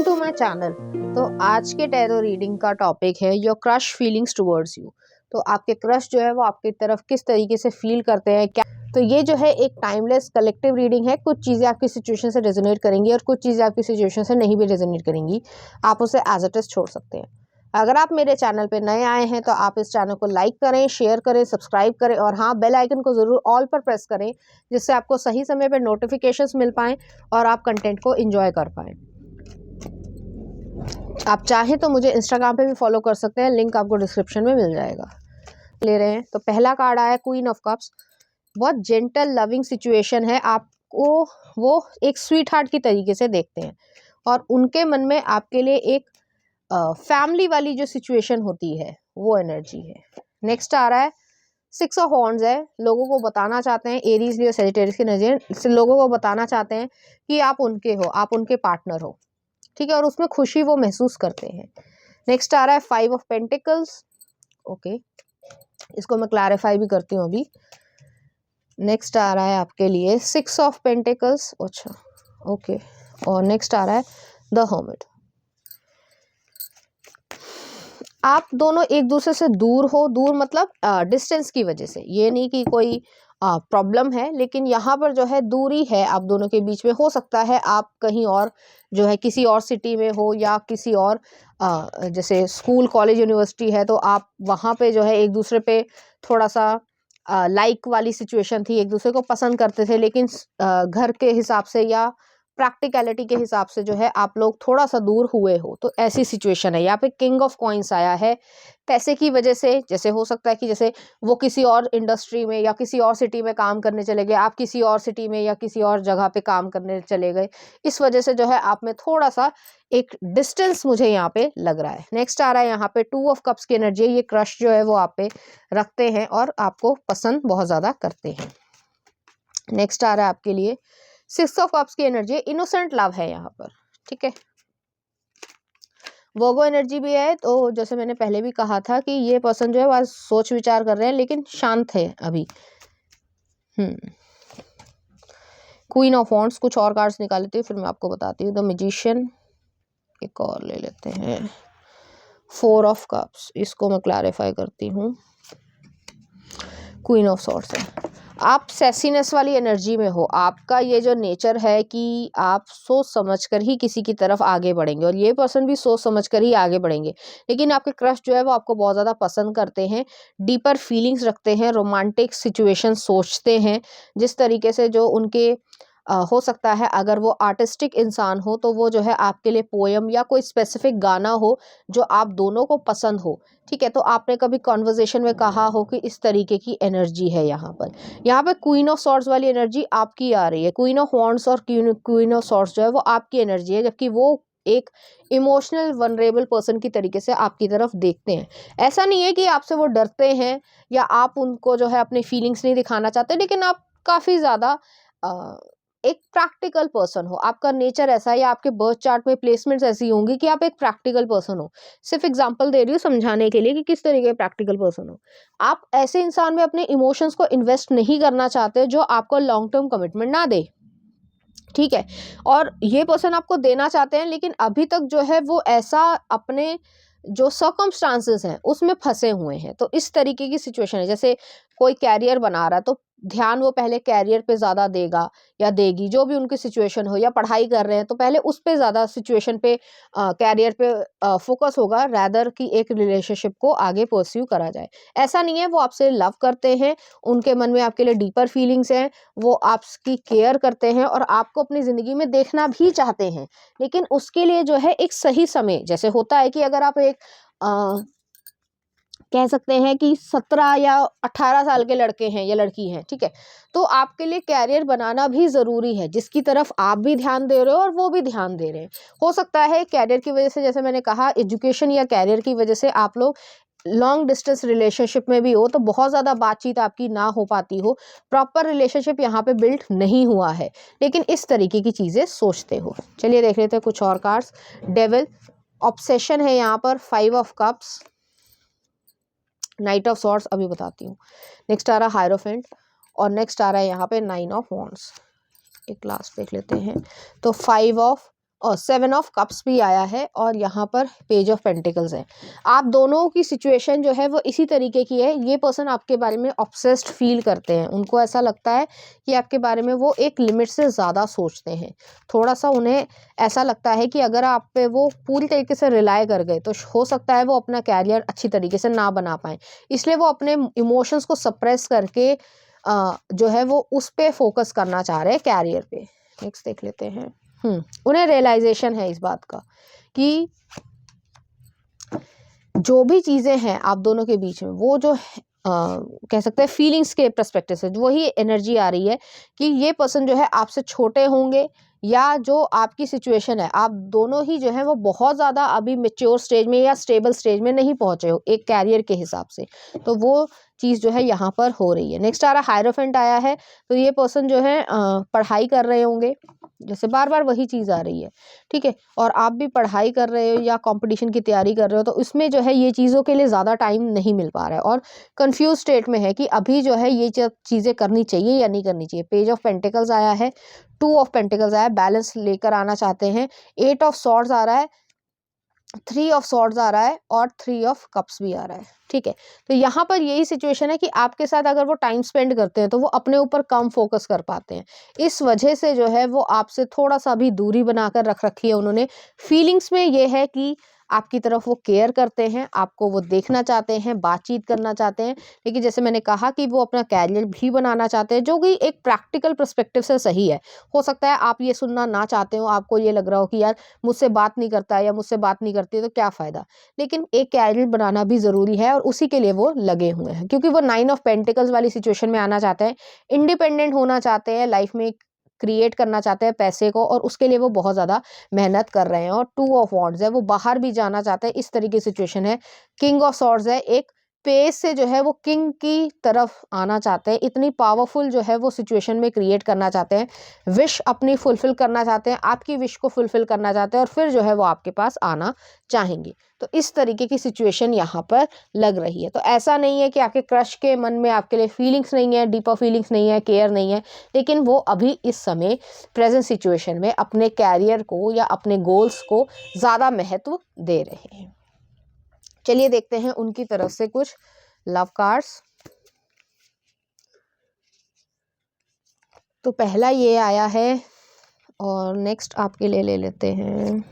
To my channel. तो आज के टैरो रीडिंग का टॉपिक है your crush feelings towards you. तो आपके क्रश जो है वो आपकी तरफ किस तरीके से फील करते हैं, क्या। तो ये जो है एक टाइमलेस कलेक्टिव रीडिंग है। कुछ चीज़ें आपकी सिचुएशन से रेजोनेट करेंगी और कुछ चीज़ें आपकी सिचुएशन से नहीं भी रेजोनेट करेंगी। आप उसे एज इट इज छोड़ सकते हैं। अगर आप मेरे चैनल पे नए आए हैं तो आप इस चैनल को लाइक करें, शेयर करें, सब्सक्राइब करें और हाँ, बेल आइकन को ज़रूर ऑल पर प्रेस करें, जिससे आपको सही समय पर नोटिफिकेशंस मिल पाएँ और आप कंटेंट को एंजॉय कर पाएँ। आप चाहें तो मुझे इंस्टाग्राम पे भी फॉलो कर सकते हैं, लिंक आपको डिस्क्रिप्शन में मिल जाएगा। ले रहे हैं तो पहला कार्ड आया क्वीन ऑफ कप्स। बहुत जेंटल लविंग सिचुएशन है। आपको वो एक स्वीट हार्ट की तरीके से देखते हैं और उनके मन में आपके लिए एक फैमिली वाली जो सिचुएशन होती है वो एनर्जी है। नेक्स्ट आ रहा है सिक्स ऑफ वॉन्ड्स है। लोगों को बताना चाहते हैं, एरीज लियो सेजिटेरियस की नजर, लोगों को बताना चाहते हैं कि आप उनके हो, आप उनके पार्टनर हो, ठीक है, और उसमें खुशी वो महसूस करते हैं। नेक्स्ट आ रहा है फाइव ऑफ पेंटिकल्स। ओके, इसको मैं क्लैरिफाई भी करती हूँ अभी। नेक्स्ट आ रहा है आपके लिए सिक्स ऑफ पेंटिकल्स। अच्छा, ओके, और नेक्स्ट आ रहा है द हर्मिट। आप दोनों एक दूसरे से दूर हो, दूर मतलब डिस्टेंस की वजह से, ये नहीं कि कोई प्रॉब्लम है, लेकिन यहाँ पर जो है दूरी है आप दोनों के बीच में। हो सकता है आप कहीं और जो है किसी और सिटी में हो या किसी और जैसे स्कूल कॉलेज यूनिवर्सिटी है तो आप वहाँ पे जो है एक दूसरे पे थोड़ा सा लाइक वाली सिचुएशन थी, एक दूसरे को पसंद करते थे, लेकिन घर के हिसाब से या प्रैक्टिकलिटी के हिसाब से जो है आप लोग थोड़ा सा दूर हुए हो, तो ऐसी सिचुएशन है। यहाँ पे किंग ऑफ कॉइंस आया है। पैसे की वजह से, जैसे हो सकता है कि जैसे वो किसी और इंडस्ट्री में या किसी और सिटी में काम करने चले गए, आप किसी और सिटी में या किसी और जगह पे काम करने चले गए, इस वजह से जो है आप में थोड़ा सा एक डिस्टेंस मुझे यहाँ पे लग रहा है। नेक्स्ट आ रहा है यहाँ पे टू ऑफ कप्स की एनर्जी। ये क्रश जो है वो आप पे रखते हैं और आपको पसंद बहुत ज़्यादा करते हैं। नेक्स्ट आ रहा है आपके लिए सिक्स ऑफ कप्स की एनर्जी। इनोसेंट लव है यहाँ पर, ठीक है। वर्गो एनर्जी भी है। तो जैसे मैंने पहले भी कहा था कि ये पर्सन जो है वह सोच विचार कर रहे हैं लेकिन शांत है अभी। Queen of wands. कुछ और कार्ड्स निकाल लेती हूँ फिर मैं आपको बताती हूँ। द मैजिशियन, एक और ले लेते हैं। फोर ऑफ कप्स, इसको मैं क्लैरिफाई करती हूँ। क्वीन ऑफ सॉर्ड्स है। आप सेसीनेस वाली एनर्जी में हो। आपका ये जो नेचर है कि आप सोच समझकर ही किसी की तरफ आगे बढ़ेंगे और ये पर्सन भी सोच समझकर ही आगे बढ़ेंगे, लेकिन आपके क्रश जो है वो आपको बहुत ज़्यादा पसंद करते हैं, डीपर फीलिंग्स रखते हैं, रोमांटिक सिचुएशन सोचते हैं। जिस तरीके से जो उनके हो सकता है, अगर वो आर्टिस्टिक इंसान हो तो वो जो है आपके लिए पोयम या कोई स्पेसिफिक गाना हो जो आप दोनों को पसंद हो, ठीक है। तो आपने कभी कॉन्वर्जेशन में कहा हो कि इस तरीके की एनर्जी है यहाँ पर। यहाँ पे क्वीन ऑफ सॉर्ड्स वाली एनर्जी आपकी आ रही है। क्वीन ऑफ वॉन्ड्स और क्वीन ऑफ सॉर्ड्स जो है वो आपकी एनर्जी है, जबकि वो एक इमोशनल वनरेबल पर्सन की तरीके से आपकी तरफ देखते हैं। ऐसा नहीं है कि आपसे वो डरते हैं या आप उनको जो है अपनी फीलिंग्स नहीं दिखाना चाहते, लेकिन आप काफ़ी ज़्यादा एक प्रैक्टिकल पर्सन हो। आपका नेचर ऐसा है या आपके बर्थ चार्ट में प्लेसमेंट्स ऐसी होंगी कि आप एक प्रैक्टिकल पर्सन हो। सिर्फ एग्जांपल दे रही हूँ समझाने के लिए कि किस तरीके के प्रैक्टिकल पर्सन हो। आप ऐसे इंसान में अपने इमोशंस को इन्वेस्ट नहीं करना चाहते जो आपको लॉन्ग टर्म कमिटमेंट ना दे, ठीक है। और ये पर्सन आपको देना चाहते हैं, लेकिन अभी तक जो है वो ऐसा अपने जो सर्कमस्टांसेस हैं उसमें फंसे हुए हैं। तो इस तरीके की सिचुएशन है। जैसे कोई कैरियर बना रहा है तो ध्यान वो पहले कैरियर पे ज़्यादा देगा या देगी, जो भी उनकी सिचुएशन हो, या पढ़ाई कर रहे हैं तो पहले उस पे ज़्यादा सिचुएशन पे कैरियर पे फोकस होगा, रैदर कि एक रिलेशनशिप को आगे परस्यू करा जाए। ऐसा नहीं है, वो आपसे लव करते हैं, उनके मन में आपके लिए डीपर फीलिंग्स हैं, वो आपकी केयर करते हैं और आपको अपनी ज़िंदगी में देखना भी चाहते हैं। लेकिन उसके लिए जो है एक सही समय, जैसे होता है कि अगर आप एक कह सकते हैं कि 17 या 18 साल के लड़के हैं या लड़की हैं, ठीक है, तो आपके लिए कैरियर बनाना भी ज़रूरी है, जिसकी तरफ आप भी ध्यान दे रहे हो और वो भी ध्यान दे रहे हैं। हो सकता है कैरियर की वजह से, जैसे मैंने कहा, एजुकेशन या कैरियर की वजह से आप लोग लॉन्ग डिस्टेंस रिलेशनशिप में भी हो तो बहुत ज़्यादा बातचीत आपकी ना हो पाती हो, प्रॉपर रिलेशनशिप यहाँ पे बिल्ड नहीं हुआ है, लेकिन इस तरीके की चीज़ें सोचते हो। चलिए देख लेते हैं कुछ और कार्ड्स। डेविल, ऑब्सेशन है यहाँ पर, five of cups, night of swords अभी बताती हूँ। नेक्स्ट आ रहा है हायरोफेंट और नेक्स्ट आ रहा है यहाँ पे नाइन ऑफ वॉन्ड्स। एक लास्ट देख लेते हैं। तो फाइव ऑफ और 7 ऑफ कप्स भी आया है और यहाँ पर पेज ऑफ पेंटिकल्स है। आप दोनों की सिचुएशन जो है वो इसी तरीके की है। ये पर्सन आपके बारे में ऑब्सेस्ड फील करते हैं, उनको ऐसा लगता है कि आपके बारे में वो एक लिमिट से ज़्यादा सोचते हैं। थोड़ा सा उन्हें ऐसा लगता है कि अगर आप पे वो पूरी तरीके से रिलाई कर गए तो हो सकता है वो अपना कैरियर अच्छी तरीके से ना बना पाएँ, इसलिए वो अपने इमोशंस को सप्रेस करके जो है वो उस पे फोकस करना चाह रहे हैं, कैरियर पे। नेक्स्ट देख लेते हैं। उन्हें रियलाइजेशन है इस बात का कि जो भी चीज़ें हैं आप दोनों के बीच में, वो जो कह सकते हैं फीलिंग्स के पर्सपेक्टिव से वही एनर्जी आ रही है कि ये पर्सन जो है आपसे छोटे होंगे, या जो आपकी सिचुएशन है आप दोनों ही जो है वो बहुत ज़्यादा अभी मेच्योर स्टेज में या स्टेबल स्टेज में नहीं पहुँचे हो एक कैरियर के हिसाब से, तो वो चीज़ जो है यहाँ पर हो रही है। नेक्स्ट आ रहा हायरोफेंट आया है, तो ये पर्सन जो है पढ़ाई कर रहे होंगे, जैसे बार बार वही चीज़ आ रही है, ठीक है, और आप भी पढ़ाई कर रहे हो या कंपटीशन की तैयारी कर रहे हो, तो इसमें जो है ये चीज़ों के लिए ज़्यादा टाइम नहीं मिल पा रहा है और कंफ्यूज स्टेट में है कि अभी जो है ये चीज़ें करनी चाहिए या नहीं करनी चाहिए। पेज ऑफ पेंटिकल्स आया है, 2 ऑफ पेंटिकल्स आया है, बैलेंस लेकर आना चाहते हैं, 8 ऑफ सॉर्ड्स आ रहा है, 3 ऑफ सॉर्ड्स आ रहा है और 3 ऑफ कप्स भी आ रहा है, ठीक है। तो यहाँ पर यही सिचुएशन है कि आपके साथ अगर वो टाइम स्पेंड करते हैं तो वो अपने ऊपर कम फोकस कर पाते हैं, इस वजह से जो है वो आपसे थोड़ा सा भी दूरी बनाकर रख रखी है उन्होंने। फीलिंग्स में ये है कि आपकी तरफ वो केयर करते हैं, आपको वो देखना चाहते हैं, बातचीत करना चाहते हैं, लेकिन जैसे मैंने कहा कि वो अपना कैरियर भी बनाना चाहते हैं, जो कि एक प्रैक्टिकल पर्सपेक्टिव से सही है। हो सकता है आप ये सुनना ना चाहते हो, आपको ये लग रहा हो कि यार मुझसे बात नहीं करता है या मुझसे बात नहीं करती है तो क्या फ़ायदा, लेकिन एक कैरियर बनाना भी ज़रूरी है और उसी के लिए वो लगे हुए हैं, क्योंकि वो 9 ऑफ पेंटिकल्स वाली सिचुएशन में आना चाहते हैं, इंडिपेंडेंट होना चाहते हैं, लाइफ में क्रिएट करना चाहते हैं पैसे को, और उसके लिए वो बहुत ज़्यादा मेहनत कर रहे हैं। और 2 ऑफ वॉन्ड्स है, वो बाहर भी जाना चाहते हैं, इस तरीके की सिचुएशन है। किंग ऑफ सॉर्ड्स है, एक पेज से जो है वो किंग की तरफ आना चाहते हैं, इतनी पावरफुल जो है वो सिचुएशन में क्रिएट करना चाहते हैं, विश अपनी फुलफिल करना चाहते हैं, आपकी विश को फुलफिल करना चाहते हैं और फिर जो है वो आपके पास आना चाहेंगे। तो इस तरीके की सिचुएशन यहाँ पर लग रही है। तो ऐसा नहीं है कि आपके क्रश के मन में आपके लिए फीलिंग्स नहीं है, डीपर फीलिंग्स नहीं है, केयर नहीं है, लेकिन वो अभी इस समय प्रेजेंट सिचुएशन में अपने कैरियर को या अपने गोल्स को ज़्यादा महत्व दे रहे हैं। चलिए देखते हैं उनकी तरफ से कुछ लव कार्ड्स। तो पहला ये आया है और नेक्स्ट आपके लिए ले लेते हैं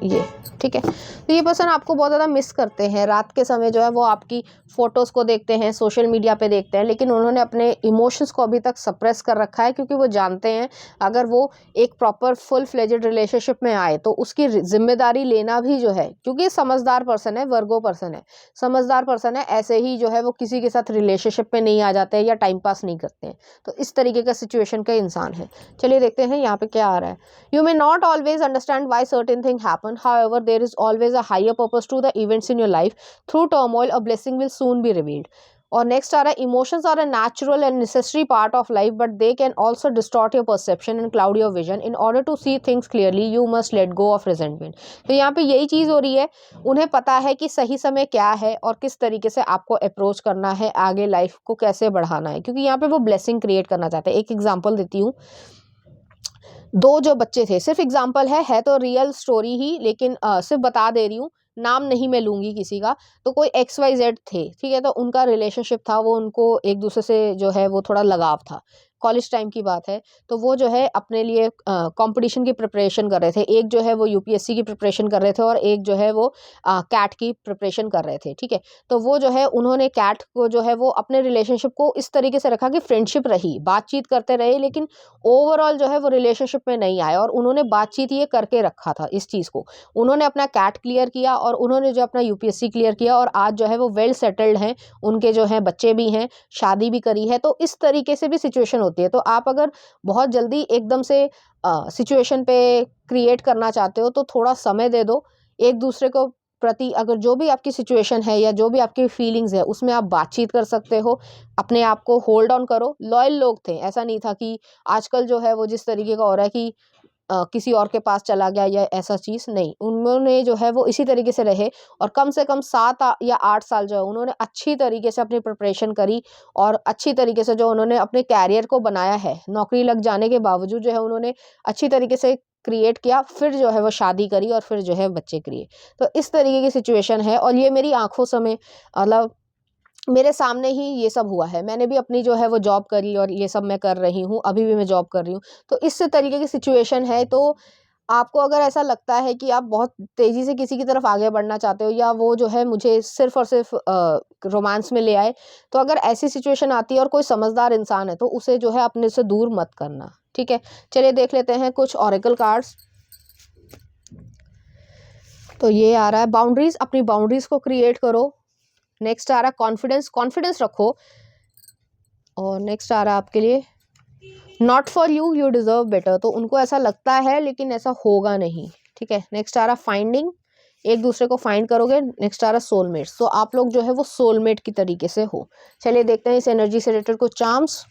ये, ठीक है। तो ये पर्सन आपको बहुत ज़्यादा मिस करते हैं, रात के समय जो है वो आपकी फ़ोटोज़ को देखते हैं, सोशल मीडिया पे देखते हैं, लेकिन उन्होंने अपने इमोशंस को अभी तक सप्रेस कर रखा है, क्योंकि वो जानते हैं अगर वो एक प्रॉपर फुल फ्लेजेड रिलेशनशिप में आए तो उसकी जिम्मेदारी लेना भी जो है, क्योंकि समझदार पर्सन है, वर्गो पर्सन है, समझदार पर्सन है, ऐसे ही जो है वो किसी के साथ रिलेशनशिप में नहीं आ जाते हैं या टाइम पास नहीं करते हैं, तो इस तरीके का सिचुएशन का इंसान है। चलिए देखते हैं यहाँ पे क्या आ रहा है। You may not always understand why certain thing happen, however there is always a higher purpose to the events in your life, through turmoil a blessing will soon be revealed. और नेक्स्ट आ रहा है, emotions are a natural and necessary part of life, but they can also distort your perception and cloud your vision. In order to see things clearly you must let go of resentment. तो यहाँ पे यही चीज़ हो रही है, उन्हें पता है कि सही समय क्या है और किस तरीके से आपको अप्रोच करना है, आगे लाइफ को कैसे बढ़ाना है, क्योंकि यहाँ पे वो ब्लेसिंग क्रिएट करना चाहते हैं। एक एग्जाम्पल देती हूँ, 2 जो बच्चे थे, सिर्फ एग्जाम्पल है तो रियल स्टोरी ही, लेकिन सिर्फ बता दे रही हूँ, नाम नहीं मैं लूँगी किसी का। तो कोई XYZ थे, ठीक है, तो उनका रिलेशनशिप था, वो उनको एक दूसरे से जो है वो थोड़ा लगाव था, कॉलेज टाइम की बात है। तो वो जो है अपने लिए कंपटीशन की प्रिपरेशन कर रहे थे, एक जो है वो UPSC की प्रिपरेशन कर रहे थे और एक जो है वो कैट की प्रिपरेशन कर रहे थे, ठीक है। तो वो जो है उन्होंने कैट को जो है वो अपने रिलेशनशिप को इस तरीके से रखा कि फ्रेंडशिप रही, बातचीत करते रहे, लेकिन ओवरऑल जो है वो रिलेशनशिप में नहीं आए, और उन्होंने बातचीत ये करके रखा था इस चीज़ को। उन्होंने अपना कैट क्लियर किया और उन्होंने जो अपना UPSC क्लियर किया, और आज जो है वो वेल सेटल्ड हैं, उनके जो हैं बच्चे भी हैं, शादी भी करी है। तो इस तरीके से भी सिचुएशन होती है। तो आप अगर बहुत जल्दी एकदम से सिचुएशन पे क्रिएट करना चाहते हो तो थोड़ा समय दे दो एक दूसरे को प्रति। अगर जो भी आपकी सिचुएशन है या जो भी आपकी फीलिंग्स है उसमें आप बातचीत कर सकते हो, अपने आप को होल्ड ऑन करो। लॉयल लोग थे, ऐसा नहीं था कि आजकल जो है वो जिस तरीके का हो रहा है कि किसी और के पास चला गया या ऐसा चीज़ नहीं, उन्होंने जो है वो इसी तरीके से रहे, और कम से कम 7 या 8 साल जो है उन्होंने अच्छी तरीके से अपनी प्रिपरेशन करी, और अच्छी तरीके से जो उन्होंने अपने कैरियर को बनाया है, नौकरी लग जाने के बावजूद जो है उन्होंने अच्छी तरीके से क्रिएट किया, फिर जो है वो शादी करी और फिर जो है बच्चे किए। तो इस तरीके की सिचुएशन है और ये मेरी आंखों समय मतलब मेरे सामने ही ये सब हुआ है। मैंने भी अपनी जो है वो जॉब करी और ये सब मैं कर रही हूँ, अभी भी मैं जॉब कर रही हूँ। तो इस तरीके की सिचुएशन है। तो आपको अगर ऐसा लगता है कि आप बहुत तेज़ी से किसी की तरफ आगे बढ़ना चाहते हो या वो जो है मुझे सिर्फ़ और सिर्फ़ रोमांस में ले आए, तो अगर ऐसी सिचुएशन आती है और कोई समझदार इंसान है तो उसे जो है अपने से दूर मत करना, ठीक है? चलिए देख लेते हैं कुछ ऑरेकल कार्ड्स। तो ये आ रहा है बाउंड्रीज़, अपनी बाउंड्रीज़ को क्रिएट करो। नेक्स्ट आ रहा है कॉन्फिडेंस, कॉन्फिडेंस रखो। और नेक्स्ट आ रहा है आपके लिए not for you, you deserve better. तो उनको ऐसा लगता है लेकिन ऐसा होगा नहीं, ठीक है? नेक्स्ट आ रहा फाइंडिंग, एक दूसरे को फाइंड करोगे। नेक्स्ट आ रहा सोलमेट्स, तो आप लोग जो है वो सोलमेट की तरीके से हो। चलिए देखते हैं इस एनर्जी से रिलेटेड कुछ चार्म्स।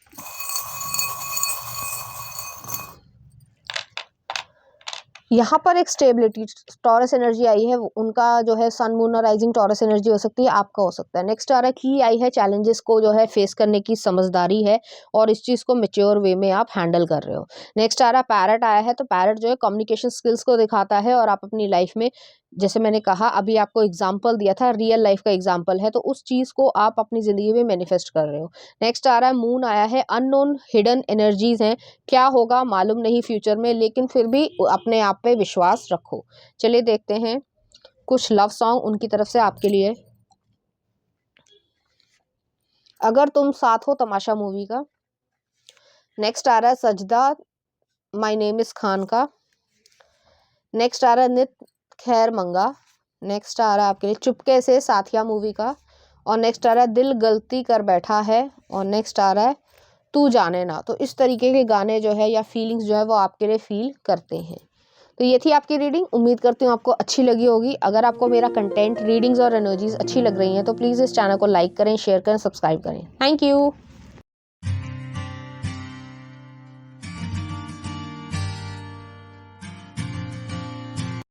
यहाँ पर एक स्टेबिलिटी, टॉरस एनर्जी आई है, उनका जो है सन मून और राइजिंग टॉरस एनर्जी हो सकती है, आपका हो सकता है। नेक्स्ट आ रहा है की आई है चैलेंजेस को जो है फेस करने की समझदारी है और इस चीज़ को मैच्योर वे में आप हैंडल कर रहे हो। नेक्स्ट आ रहा है पैरट आया है, तो पैरट जो है कम्युनिकेशन स्किल्स को दिखाता है और आप अपनी लाइफ में, जैसे मैंने कहा अभी आपको एग्जाम्पल दिया था, रियल लाइफ का एग्जाम्पल है, तो उस चीज़ को आप अपनी ज़िंदगी में मैनिफेस्ट कर रहे हो। नेक्स्ट आ रहा है मून आया है, अननोन हिडन एनर्जीज हैं, क्या होगा मालूम नहीं फ्यूचर में, लेकिन फिर भी अपने आप पे विश्वास रखो। चलिए देखते हैं कुछ लव सॉन्ग उनकी तरफ से आपके लिए। अगर तुम साथ हो, तमाशा मूवी का। नेक्स्ट आ रहा है सजदा, माय नेम इज खान का। नेक्स्ट आ रहा है नित खैर मंगा। नेक्स्ट आ रहा है आपके लिए चुपके से, साथिया मूवी का। और नेक्स्ट आ रहा है दिल गलती कर बैठा है। और नेक्स्ट आ रहा है तू जाने ना। तो इस तरीके के गाने जो है या फीलिंग्स जो है वो आपके लिए फील करते हैं। तो ये थी आपकी रीडिंग, उम्मीद करती हूँ आपको अच्छी लगी होगी। अगर आपको मेरा कंटेंट, रीडिंग्स और एनर्जीज अच्छी लग रही हैं तो प्लीज़ इस चैनल को लाइक करें, शेयर करें, सब्सक्राइब करें। Thank you.